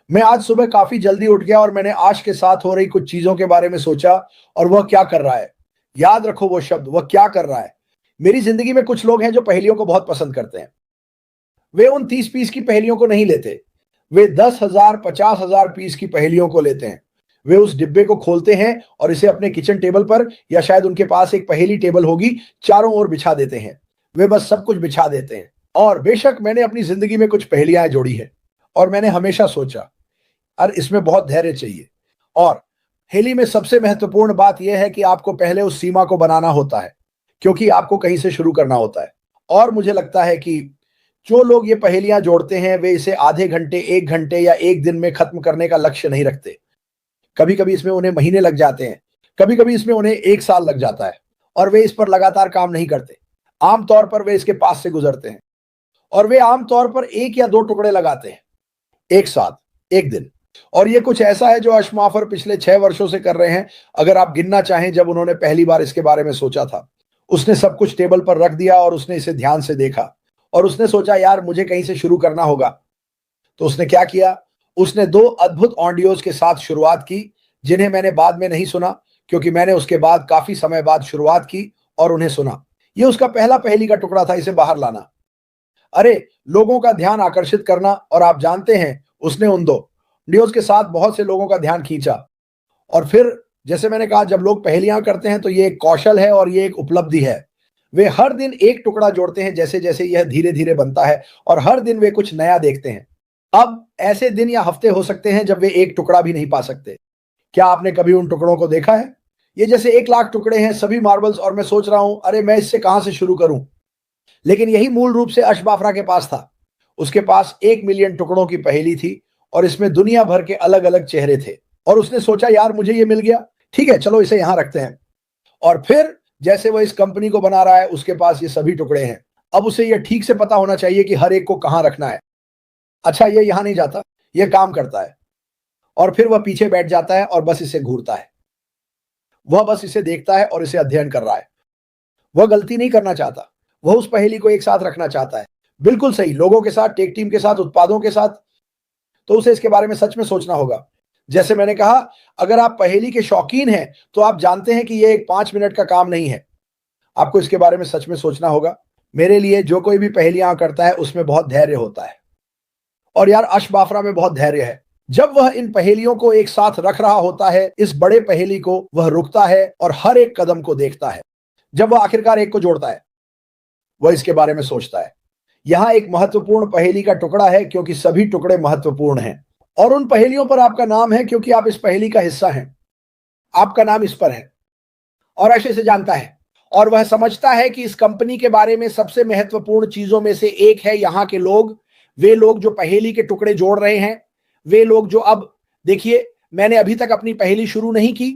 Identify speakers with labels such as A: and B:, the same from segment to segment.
A: मैं आज सुबह काफी जल्दी उठ गया और मैंने आज के साथ हो रही कुछ चीजों के बारे में सोचा और वह क्या कर रहा है। याद रखो वो शब्द, वह क्या कर रहा है। मेरी जिंदगी में कुछ लोग हैं जो पहेलियों को बहुत पसंद करते हैं। वे उन 30 पीस की पहेलियों को नहीं लेते। वे 10,000 50,000 पीस की पहेलियों को लेते हैं। वे उस डिब्बे को खोलते हैं और इसे अपने किचन टेबल पर, या शायद उनके पास एक पहेली टेबल होगी, चारों ओर बिछा देते हैं। वे बस सब कुछ बिछा देते हैं। और बेशक मैंने अपनी जिंदगी में कुछ पहेलियां जोड़ी हैं और मैंने हमेशा सोचा, और इसमें बहुत धैर्य चाहिए। और हेली में सबसे महत्वपूर्ण बात यह है कि आपको पहले उस सीमा को बनाना होता है, क्योंकि आपको कहीं से शुरू करना होता है। और मुझे लगता है कि जो लोग ये पहेलियां जोड़ते हैं वे इसे आधे घंटे, 1 घंटे या 1 दिन में खत्म करने का लक्ष्य नहीं रखते। कभी कभी इसमें उन्हें महीने लग जाते हैं, कभी कभी इसमें उन्हें 1 साल लग जाता है, और वे इस पर लगातार काम नहीं करते। आमतौर पर वे इसके पास से गुजरते हैं और वे आमतौर पर 1 या 2 टुकड़े लगाते हैं, एक साथ, एक दिन। और ये कुछ ऐसा है जो अशमाफर पिछले 6 वर्षों से कर रहे हैं। अगर आप गिनना चाहें, जब उन्होंने पहली बार इसके बारे में सोचा था, उसने सब कुछ टेबल पर रख दिया और उसने इसे ध्यान से देखा और उसने सोचा, यार मुझे कहीं से शुरू करना होगा। तो उसने क्या किया? उसने 2 अद्भुत ऑडियोज के साथ शुरुआत की, जिन्हें मैंने बाद में नहीं सुना, क्योंकि मैंने उसके बाद काफी समय बाद शुरुआत की और उन्हें सुना। ये उसका पहला पहेली का टुकड़ा था, इसे बाहर लाना। अरे, लोगों का ध्यान आकर्षित करना। और आप जानते हैं, उसने उन 2 ऑडियोज के साथ बहुत से लोगों का ध्यान खींचा। और फिर, जैसे मैंने कहा, जब लोग पहेलियां करते हैं तो ये एक कौशल है और ये एक उपलब्धि है। वे हर दिन एक टुकड़ा जोड़ते हैं, जैसे जैसे यह धीरे धीरे बनता है, और हर दिन वे कुछ नया देखते हैं। अब ऐसे दिन या हफ्ते हो सकते हैं जब वे एक टुकड़ा भी नहीं पा सकते। क्या आपने कभी उन टुकड़ों को देखा है? ये जैसे 1 लाख टुकड़े हैं, सभी मार्बल्स, और मैं सोच रहा हूं, अरे मैं इससे कहां से शुरू करूं। लेकिन यही मूल रूप से अशबाफरा के पास था। उसके पास 1 मिलियन टुकड़ों की पहेली थी और इसमें दुनिया भर के अलग अलग चेहरे थे। और उसने सोचा, यार मुझे ये मिल गया, ठीक है, चलो इसे यहां रखते हैं। और फिर जैसे वो इस कंपनी को बना रहा है, उसके पास ये सभी टुकड़े हैं। अब उसे यह ठीक से पता होना चाहिए कि हर एक को कहां रखना है। अच्छा, ये यहां नहीं जाता, ये काम करता है। और फिर वह पीछे बैठ जाता है और बस इसे घूरता है। वह बस इसे देखता है और इसे अध्ययन कर रहा है। वह गलती नहीं करना चाहता। वह उस पहेली को एक साथ रखना चाहता है, बिल्कुल सही, लोगों के साथ, टेक टीम के साथ, उत्पादों के साथ। तो उसे इसके बारे में सच में सोचना होगा। जैसे मैंने कहा, अगर आप पहेली के शौकीन हैं तो आप जानते हैं कि यह एक 5 मिनट का काम नहीं है। आपको इसके बारे में सच में सोचना होगा। मेरे लिए जो कोई भी पहेलियां करता है उसमें बहुत धैर्य होता है। और यार, अशबाफरा में बहुत धैर्य है। जब वह इन पहेलियों को एक साथ रख रहा होता है, इस बड़े पहेली को, वह रुकता है और हर एक कदम को देखता है। जब वह आखिरकार एक को जोड़ता है, वह इसके बारे में सोचता है। यहां एक महत्वपूर्ण पहेली का टुकड़ा है, क्योंकि सभी टुकड़े महत्वपूर्ण हैं। और उन पहेलियों पर आपका नाम है, क्योंकि आप इस पहेली का हिस्सा हैं। आपका नाम इस पर है। और ऐसे से जानता है। और वह समझता है कि इस कंपनी के बारे में सबसे महत्वपूर्ण चीजों में से एक है यहां के लोग। वे लोग जो पहेली के टुकड़े जोड़ रहे हैं, वे लोग जो अब, देखिए, मैंने अभी तक अपनी पहेली शुरू नहीं की।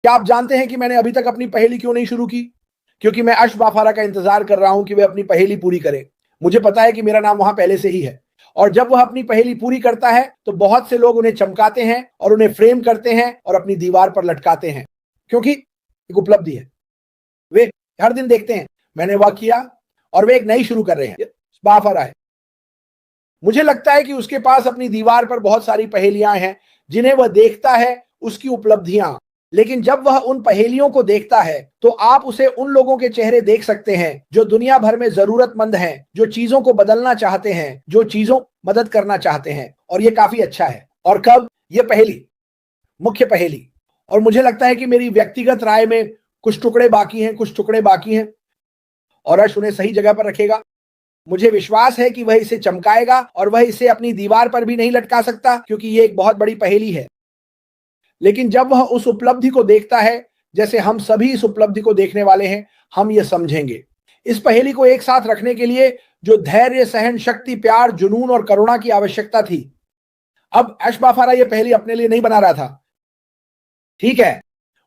A: क्या आप जानते हैं कि मैंने अभी तक अपनी पहेली क्यों नहीं शुरू की? क्योंकि मैं अशबाफारा का इंतजार कर रहा हूं कि वे अपनी पहेली पूरी करें। मुझे पता है कि मेरा नाम वहां पहले से ही है। और जब वह अपनी पहेली पूरी करता है तो बहुत से लोग उन्हें चमकाते हैं और उन्हें फ्रेम करते हैं और अपनी दीवार पर लटकाते हैं, क्योंकि एक उपलब्धि है। वे हर दिन देखते हैं, मैंने वह किया, और वे एक नई शुरू कर रहे हैं। अशबाफारा है। मुझे लगता है कि उसके पास अपनी दीवार पर बहुत सारी पहेलियां हैं जिन्हें वह देखता है, उसकी उपलब्धियां। लेकिन जब वह उन पहेलियों को देखता है तो आप उसे उन लोगों के चेहरे देख सकते हैं जो दुनिया भर में जरूरतमंद हैं, जो चीजों को बदलना चाहते हैं, जो चीजों मदद करना चाहते हैं। और ये काफी अच्छा है। और कब? ये पहेली, मुख्य पहेली। और मुझे लगता है कि मेरी व्यक्तिगत राय में कुछ टुकड़े बाकी हैं, कुछ टुकड़े बाकी हैं, और अर्श उन्हें सही जगह पर रखेगा। मुझे विश्वास है कि वह इसे चमकाएगा, और वह इसे अपनी दीवार पर भी नहीं लटका सकता, क्योंकि यह एक बहुत बड़ी पहेली है। लेकिन जब वह उस उपलब्धि को देखता है, जैसे हम सभी इस उपलब्धि को देखने वाले हैं, हम यह समझेंगे। इस पहेली को एक साथ रखने के लिए जो धैर्य, सहन शक्ति, प्यार, जुनून और करुणा की आवश्यकता थी। अब अशबाफारा यह पहेली अपने लिए नहीं बना रहा था, ठीक है।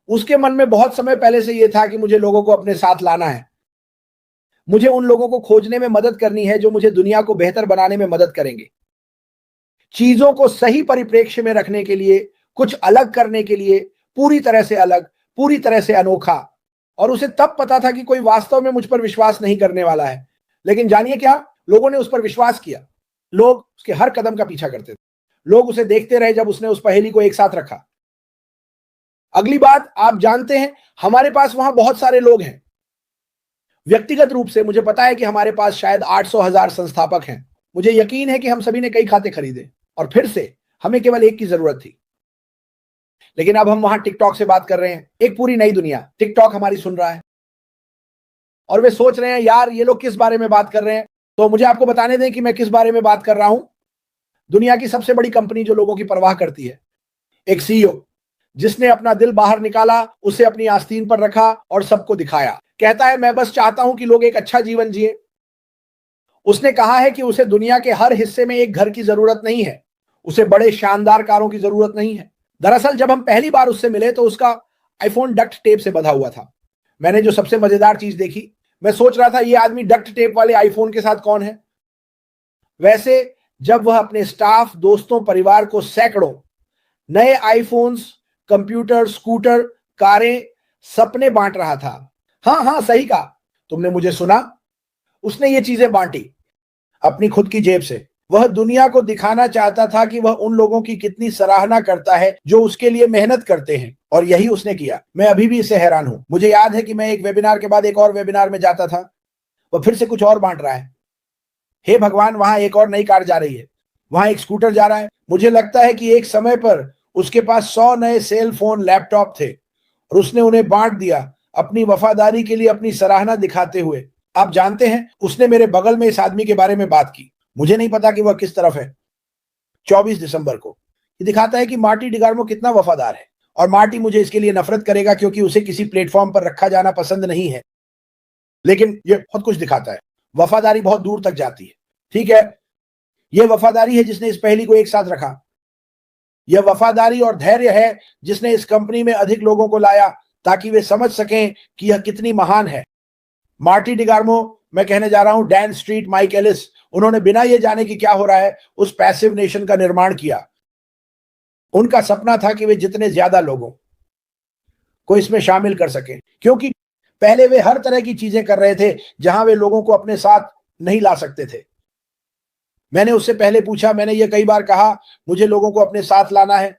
A: उसके मन में बहुत समय पहले से यह था कि मुझे लोगों को अपने साथ लाना है। मुझे उन लोगों को खोजने में मदद करनी है जो मुझे दुनिया को बेहतर बनाने में मदद करेंगे। चीजों को सही परिप्रेक्ष्य में रखने के लिए, कुछ अलग करने के लिए, पूरी तरह से अलग, पूरी तरह से अनोखा। और उसे तब पता था कि कोई वास्तव में मुझ पर विश्वास नहीं करने वाला है। लेकिन जानिए क्या, लोगों ने उस पर विश्वास किया। लोग उसके हर कदम का पीछा करते थे। लोग उसे देखते रहे जब उसने उस पहेली को एक साथ रखा। अगली बात, आप जानते हैं हमारे पास वहां बहुत सारे लोग हैं। व्यक्तिगत रूप से मुझे पता है कि हमारे पास शायद 800,000 संस्थापक हैं। मुझे यकीन है कि हम सभी ने कई खाते खरीदे और फिर से हमें केवल एक की जरूरत थी। लेकिन अब हम वहां टिकटॉक से बात कर रहे हैं। एक पूरी नई दुनिया टिकटॉक हमारी सुन रहा है और वे सोच रहे हैं यार ये लोग किस बारे में बात कर रहे हैं। तो मुझे आपको बताने दें कि मैं किस बारे में बात कर रहा हूं। दुनिया की सबसे बड़ी कंपनी जो लोगों की परवाह करती है, एक सीईओ जिसने अपना दिल बाहर निकाला, उसे अपनी आस्तीन पर रखा और सबको दिखाया। कहता है मैं बस चाहता हूं कि लोग एक अच्छा जीवन जिए। उसने कहा है कि उसे दुनिया के हर हिस्से में एक घर की जरूरत नहीं है, उसे बड़े शानदार कारों की जरूरत नहीं है। दरअसल जब हम पहली बार उससे मिले तो उसका आईफोन डक्ट टेप से बंधा हुआ था। मैंने जो सबसे मजेदार चीज देखी, मैं सोच रहा था ये आदमी डक्ट टेप वाले आईफोन के साथ कौन है। वैसे जब वह अपने स्टाफ, दोस्तों, परिवार को सैकड़ों नए आईफोन्स, कंप्यूटर, स्कूटर, कारें, सपने बांट रहा था। हाँ हाँ, सही कहा, तुमने मुझे सुना। उसने ये चीजें बांटी अपनी खुद की जेब से। वह दुनिया को दिखाना चाहता था कि वह उन लोगों की कितनी सराहना करता है जो उसके लिए मेहनत करते हैं, और यही उसने किया। मैं अभी भी इससे हैरान हूं। मुझे याद है कि मैं एक वेबिनार के बाद एक और वेबिनार में जाता था, वह फिर से कुछ और बांट रहा है। हे भगवान, वहां एक और नई कार जा रही है, वहां एक स्कूटर जा रहा है। मुझे लगता है कि एक समय पर उसके पास 100 नए सेल फोन, लैपटॉप थे और उसने उन्हें बांट दिया अपनी वफादारी के लिए, अपनी सराहना दिखाते हुए। आप जानते हैं, उसने मेरे बगल में इस आदमी के बारे में बात की। मुझे नहीं पता कि वह किस तरफ है। 24 दिसंबर को ये दिखाता है कि मार्टी डिगार्मो कितना वफादार है, और मार्टी मुझे इसके लिए नफरत करेगा क्योंकि उसे किसी प्लेटफॉर्म पर रखा जाना पसंद नहीं है। लेकिन ये बहुत कुछ दिखाता है। वफादारी बहुत दूर तक जाती है। ठीक है, यह वफादारी है जिसने इस पहेली को एक साथ रखा। यह वफादारी और धैर्य है जिसने इस कंपनी में अधिक लोगों को लाया ताकि वे समझ सकें कि यह कितनी महान है। मार्टी डिगार्मो, मैं कहने जा रहा हूं डैन स्ट्रीट, माइक एलिस, उन्होंने बिना ये जाने कि क्या हो रहा है उस पैसिव नेशन का निर्माण किया। उनका सपना था कि वे जितने ज्यादा लोगों को इसमें शामिल कर सके, क्योंकि पहले वे हर तरह की चीजें कर रहे थे जहां वे लोगों को अपने साथ नहीं ला सकते थे। मैंने उससे पहले पूछा, मैंने ये कई बार कहा, मुझे लोगों को अपने साथ लाना है।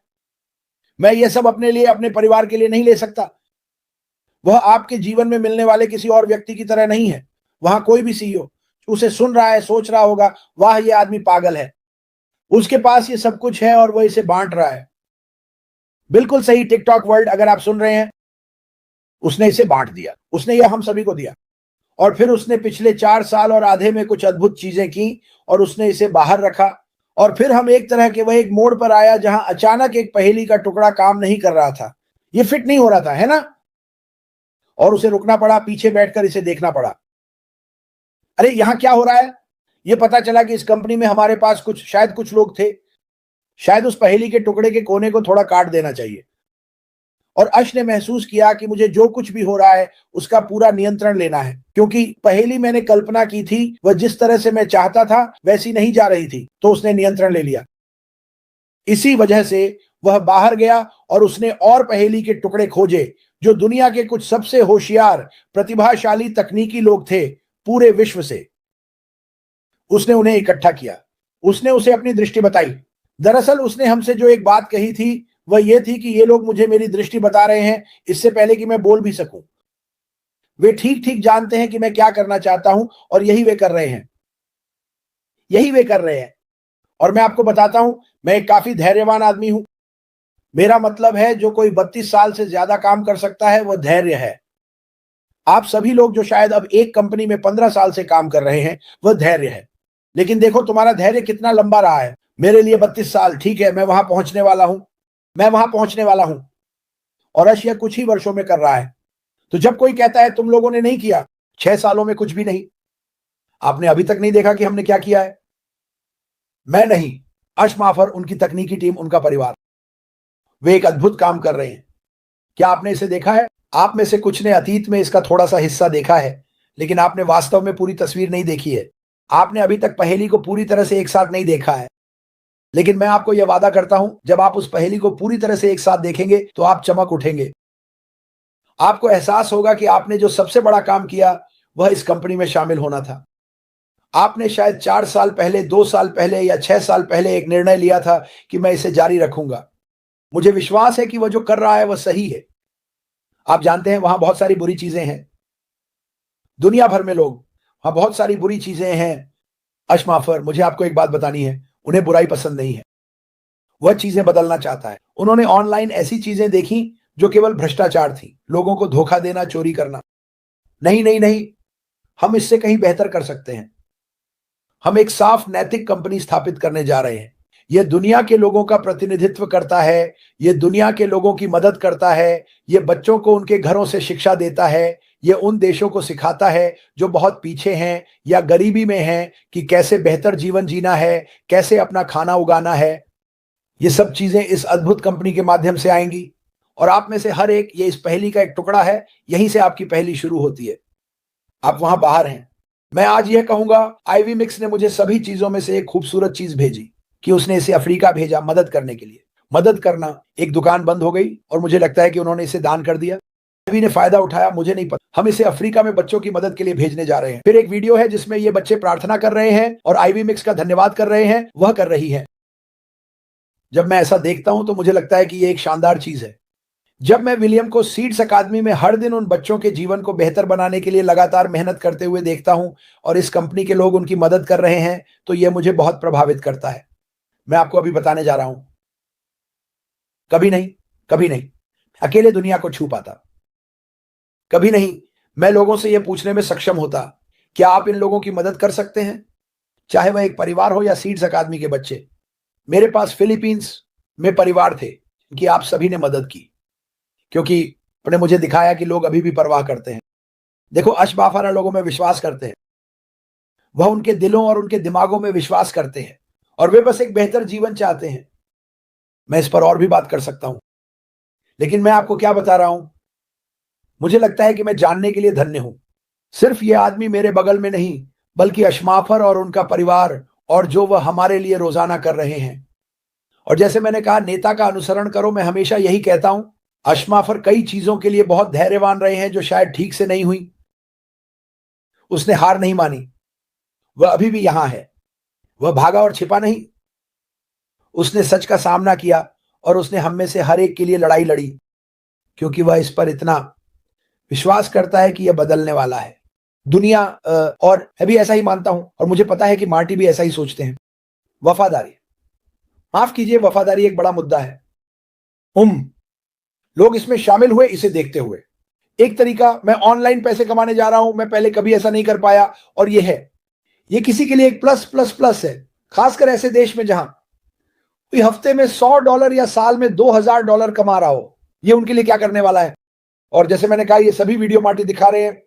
A: मैं ये सब अपने लिए, अपने परिवार के लिए नहीं ले सकता। वह आपके जीवन में मिलने वाले किसी और व्यक्ति की तरह नहीं है। वहां कोई भी सीईओ उसे सुन रहा है, सोच रहा होगा वाह ये आदमी पागल है, उसके पास ये सब कुछ है और वह इसे बांट रहा है। बिल्कुल सही टिकटॉक वर्ल्ड, अगर आप सुन रहे हैं, उसने इसे बांट दिया। उसने यह हम सभी को दिया और फिर उसने पिछले 4 साल और आधे में कुछ अद्भुत चीजें की और उसने इसे बाहर रखा। और फिर हम एक तरह के वह एक मोड़ पर आया जहां अचानक एक पहेली का टुकड़ा काम नहीं कर रहा था। ये फिट नहीं हो रहा था, है ना? और उसे रुकना पड़ा, पीछे बैठकर इसे देखना पड़ा। अरे यहां क्या हो रहा है? ये पता चला कि इस कंपनी में हमारे पास शायद कुछ लोग थे। शायद उस पहेली के टुकड़े के कोने को थोड़ा काट देना चाहिए। और अश ने महसूस किया कि मुझे जो कुछ भी हो रहा है उसका पूरा नियंत्रण लेना है, क्योंकि पहेली मैंने कल्पना की थी वह जिस तरह से मैं चाहता था वैसी नहीं जा रही थी। तो उसने नियंत्रण ले लिया। इसी वजह से वह बाहर गया और उसने और पहेली के टुकड़े खोजे जो दुनिया के कुछ सबसे होशियार, प्रतिभाशाली तकनीकी लोग थे पूरे विश्व से। उसने उन्हें इकट्ठा किया। उसने उसे अपनी दृष्टि बताई। दरअसल उसने हमसे जो एक बात कही थी वह यह थी कि ये लोग मुझे मेरी दृष्टि बता रहे हैं इससे पहले कि मैं बोल भी सकूं। वे ठीक ठीक जानते हैं कि मैं क्या करना चाहता हूं और यही वे कर रहे हैं। यही वे कर रहे हैं। और मैं आपको बताता हूं, मैं एक काफी धैर्यवान आदमी हूं। मेरा मतलब है जो कोई 32 साल से ज्यादा काम कर सकता है वह धैर्य है। आप सभी लोग जो शायद अब एक कंपनी में 15 साल से काम कर रहे हैं वह धैर्य है। लेकिन देखो तुम्हारा धैर्य कितना लंबा रहा है। मेरे लिए 32 साल ठीक है, मैं वहां पहुंचने वाला हूं। मैं वहां पहुंचने वाला हूं और यह कुछ ही वर्षों में कर रहा है। तो जब कोई कहता है तुम लोगों ने नहीं किया, 6 सालों में कुछ भी नहीं, आपने अभी तक नहीं देखा कि हमने क्या किया है। मैं नहीं, अर्श माफर, उनकी तकनीकी टीम, उनका परिवार, वे एक अद्भुत काम कर रहे हैं। क्या आपने इसे देखा है? आप में से कुछ ने अतीत में इसका थोड़ा सा हिस्सा देखा है, लेकिन आपने वास्तव में पूरी तस्वीर नहीं देखी है। आपने अभी तक पहेली को पूरी तरह से एक साथ नहीं देखा है। लेकिन मैं आपको यह वादा करता हूं, जब आप उस पहेली को पूरी तरह से एक साथ देखेंगे तो आप चमक उठेंगे। आपको एहसास होगा कि आपने जो सबसे बड़ा काम किया वह इस कंपनी में शामिल होना था। आपने शायद 4 साल पहले, 2 साल पहले या 6 साल पहले एक निर्णय लिया था कि मैं इसे जारी रखूंगा। मुझे विश्वास है कि वह जो कर रहा है वह सही है। आप जानते हैं वहां बहुत सारी बुरी चीजें हैं। दुनिया भर में लोग, वहां बहुत सारी बुरी चीजें हैं। अशमाफर, मुझे आपको एक बात बतानी है, उन्हें बुराई पसंद नहीं है। वह चीजें बदलना चाहता है। उन्होंने ऑनलाइन ऐसी चीजें देखी जो केवल भ्रष्टाचार थी, लोगों को धोखा देना, चोरी करना। नहीं नहीं नहीं, हम इससे कहीं बेहतर कर सकते हैं। हम एक साफ नैतिक कंपनी स्थापित करने जा रहे हैं। यह दुनिया के लोगों का प्रतिनिधित्व करता है, यह दुनिया के लोगों की मदद करता है, यह बच्चों को उनके घरों से शिक्षा देता है, यह उन देशों को सिखाता है जो बहुत पीछे हैं या गरीबी में हैं कि कैसे बेहतर जीवन जीना है, कैसे अपना खाना उगाना है। ये सब चीजें इस अद्भुत कंपनी के माध्यम से आएंगी और आप में से हर एक, ये इस पहेली का एक टुकड़ा है। यहीं से आपकी पहेली शुरू होती है। आप वहां बाहर हैं। मैं आज यह कहूंगा, आईवी मिक्स ने मुझे सभी चीजों में से एक खूबसूरत चीज भेजी कि उसने इसे अफ्रीका भेजा मदद करने के लिए। मदद करना, एक दुकान बंद हो गई और मुझे लगता है कि उन्होंने इसे दान कर दिया। आईवी ने फायदा उठाया, मुझे नहीं पता। हम इसे अफ्रीका में बच्चों की मदद के लिए भेजने जा रहे हैं। फिर एक वीडियो है जिसमें ये बच्चे प्रार्थना कर रहे हैं और आईवी मिक्स का धन्यवाद कर रहे हैं, वह कर रही है। जब मैं ऐसा देखता हूं तो मुझे लगता है कि यह एक शानदार चीज है। जब मैं विलियम को सीड्स अकादमी में हर दिन उन बच्चों के जीवन को बेहतर बनाने के लिए लगातार मेहनत करते हुए देखता हूं और इस कंपनी के लोग उनकी मदद कर रहे हैं, तो यह मुझे बहुत प्रभावित करता है। मैं आपको अभी बताने जा रहा हूं। कभी नहीं, कभी नहीं अकेले दुनिया को छू पाता। कभी नहीं मैं लोगों से यह पूछने में सक्षम होता, क्या आप इन लोगों की मदद कर सकते हैं? चाहे वह एक परिवार हो या सीड्स अकादमी के बच्चे। मेरे पास फिलीपींस में परिवार थे कि आप सभी ने मदद की, क्योंकि आपने मुझे दिखाया कि लोग अभी भी परवाह करते हैं। देखो, अशबाफारा लोगों में विश्वास करते हैं। वह उनके दिलों और उनके दिमागों में विश्वास करते हैं और वे बस एक बेहतर जीवन चाहते हैं। मैं इस पर और भी बात कर सकता हूं, लेकिन मैं आपको क्या बता रहा हूं, मुझे लगता है कि मैं जानने के लिए धन्य हूं। सिर्फ ये आदमी मेरे बगल में नहीं, बल्कि अशमाफर और उनका परिवार और जो वह हमारे लिए रोजाना कर रहे हैं। और जैसे मैंने कहा, नेता का अनुसरण करो, मैं हमेशा यही कहता हूं। अशमाफर कई चीजों के लिए बहुत धैर्यवान रहे हैं जो शायद ठीक से नहीं हुई। उसने हार नहीं मानी। वह अभी भी यहां है। वह भागा और छिपा नहीं। उसने सच का सामना किया और उसने हम में से हर एक के लिए लड़ाई लड़ी, क्योंकि वह इस पर इतना विश्वास करता है कि यह बदलने वाला है दुनिया। और मैं भी ऐसा ही मानता हूं और मुझे पता है कि मार्टी भी ऐसा ही सोचते हैं। वफादारी, माफ कीजिए, वफादारी एक बड़ा मुद्दा है। लोग इसमें शामिल हुए इसे देखते हुए। एक तरीका, मैं ऑनलाइन पैसे कमाने जा रहा हूं, मैं पहले कभी ऐसा नहीं कर पाया, और ये है, ये किसी के लिए एक प्लस प्लस प्लस है। खासकर ऐसे देश में जहां कोई हफ्ते में $100 या साल में $2000 कमा रहा हो, ये उनके लिए क्या करने वाला है। और जैसे मैंने कहा, ये सभी वीडियो मार्टी दिखा रहे हैं।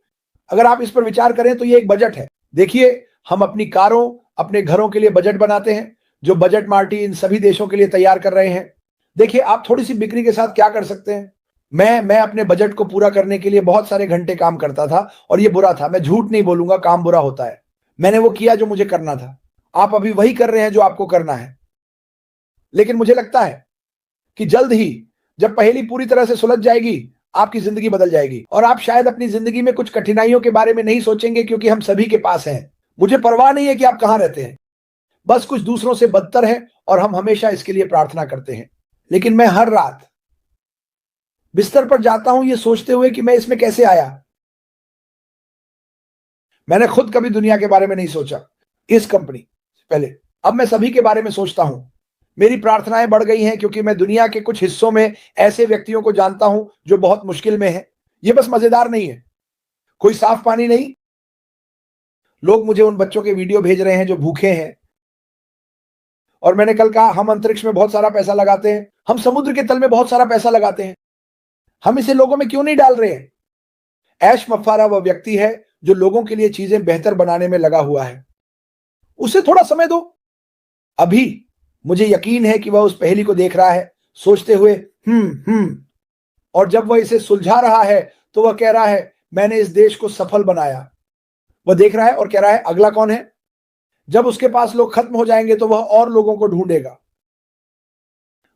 A: अगर आप इस पर विचार करें तो ये एक बजट है। देखिए, हम अपनी कारों, अपने घरों के लिए बजट बनाते हैं, जो बजट मार्टी इन सभी देशों के लिए तैयार कर रहे हैं। देखिए, आप थोड़ी सी बिक्री के साथ क्या कर सकते हैं। मैं अपने बजट को पूरा करने के लिए बहुत सारे घंटे काम करता था और ये बुरा था। मैं झूठ नहीं बोलूंगा, काम बुरा होता है। मैंने वो किया जो मुझे करना था। आप अभी वही कर रहे हैं जो आपको करना है। लेकिन मुझे लगता है कि जल्द ही, जब पहेली पूरी तरह से सुलझ जाएगी, आपकी जिंदगी बदल जाएगी और आप शायद अपनी जिंदगी में कुछ कठिनाइयों के बारे में नहीं सोचेंगे, क्योंकि हम सभी के पास हैं। मुझे परवाह नहीं है कि आप कहां रहते हैं, बस कुछ दूसरों से बदतर है और हम हमेशा इसके लिए प्रार्थना करते हैं। लेकिन मैं हर रात बिस्तर पर जाता हूं ये सोचते हुए कि मैं इसमें कैसे आया। मैंने खुद कभी दुनिया के बारे में नहीं सोचा इस कंपनी से पहले। अब मैं सभी के बारे में सोचता हूं। मेरी प्रार्थनाएं बढ़ गई हैं, क्योंकि मैं दुनिया के कुछ हिस्सों में ऐसे व्यक्तियों को जानता हूं जो बहुत मुश्किल में हैं। ये बस मजेदार नहीं है, कोई साफ पानी नहीं। लोग मुझे उन बच्चों के वीडियो भेज रहे हैं जो भूखे हैं। और मैंने कल कहा, हम अंतरिक्ष में बहुत सारा पैसा लगाते हैं, हम समुद्र के तल में बहुत सारा पैसा लगाते हैं, हम इसे लोगों में क्यों नहीं डाल रहे हैं। ऐश मफारा वह व्यक्ति है जो लोगों के लिए चीजें बेहतर बनाने में लगा हुआ है। उसे थोड़ा समय दो। अभी मुझे यकीन है कि वह उस पहेली को देख रहा है, सोचते हुए और जब वह इसे सुलझा रहा है तो वह कह रहा है, मैंने इस देश को सफल बनाया। वह देख रहा है और कह रहा है, अगला कौन है। जब उसके पास लोग खत्म हो जाएंगे तो वह और लोगों को ढूंढेगा।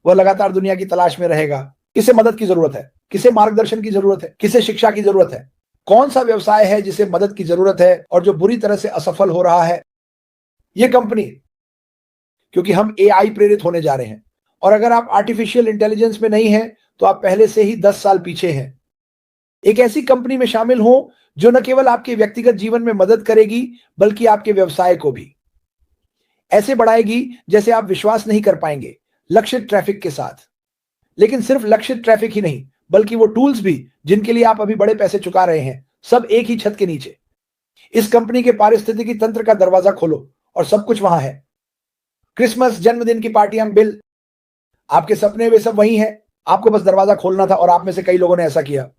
A: वह लगातार दुनिया की तलाश में रहेगा। किसे मदद की जरूरत है, किसे मार्गदर्शन की जरूरत है, किसे शिक्षा की जरूरत है, कौन सा व्यवसाय है जिसे मदद की जरूरत है और जो बुरी तरह से असफल हो रहा है। ये कंपनी, क्योंकि हम एआई प्रेरित होने जा रहे हैं। और अगर आप आर्टिफिशियल इंटेलिजेंस में नहीं हैं तो आप पहले से ही 10 साल पीछे हैं। एक ऐसी कंपनी में शामिल हो जो न केवल आपके व्यक्तिगत जीवन में मदद करेगी बल्कि आपके व्यवसाय को भी ऐसे बढ़ाएगी जैसे आप विश्वास नहीं कर पाएंगे, लक्षित ट्रैफिक के साथ। लेकिन सिर्फ लक्षित ट्रैफिक ही नहीं, बल्कि वो टूल्स भी जिनके लिए आप अभी बड़े पैसे चुका रहे हैं, सब एक ही छत के नीचे। इस कंपनी के पारिस्थितिकी तंत्र का दरवाजा खोलो और सब कुछ वहां है। क्रिसमस, जन्मदिन की पार्टियां, बिल, आपके सपने वे सब वही हैं। आपको बस दरवाजा खोलना था और आप में से कई लोगों ने ऐसा किया।